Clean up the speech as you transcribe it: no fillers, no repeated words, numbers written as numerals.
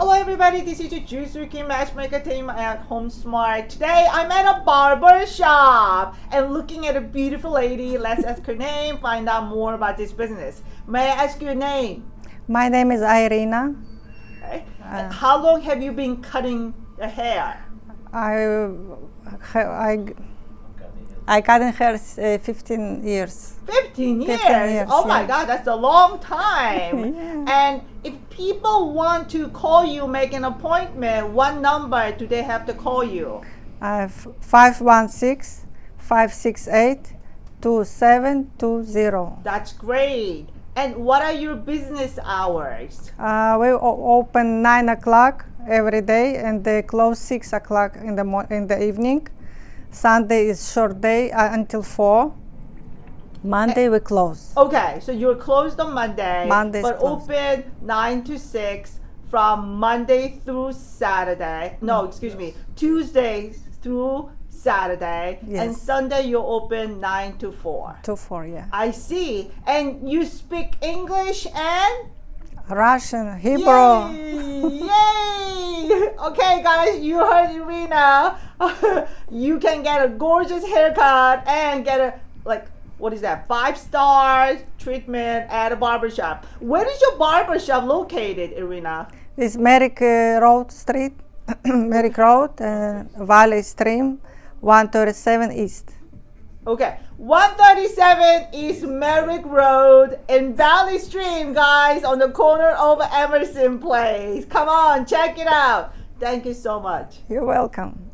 Hello everybody, this is the Juice Wiki Matchmaker team at Home Smart. Today I'm at a barber shop and looking at a beautiful lady. Let's ask her name, find out more about this business. May I ask your name? My name is Irina. Okay. How long have you been cutting the hair? I got in hair 15 years. 15 years? 15 years, Oh my yeah. God, that's a long time. Yeah. And if people want to call you, make an appointment, what number do they have to call you? 516-568-2720. That's great. And what are your business hours? We open 9 o'clock every day and they close 6 o'clock in the evening. Sunday is short day until 4. Monday we close. Okay, so you're closed on Monday, Monday's but closed. open 9 to 6 from Monday through Saturday. No, excuse me, Tuesday through Saturday. Yes. And Sunday you open 9 to 4. 2 4, yeah. I see. And you speak English and? Russian, Hebrew. Yay! Yay! Okay, guys, you heard Irina. You can get a gorgeous haircut and get a, like, what is that, 5-star treatment at a barbershop. Where is your barbershop located, Irina? It's Merrick Road Street, Merrick Road, Valley Stream, 137 East. Okay, 137 is Merrick Road in Valley Stream, guys, on the corner of Emerson Place. Come on, check it out. Thank you so much. You're welcome.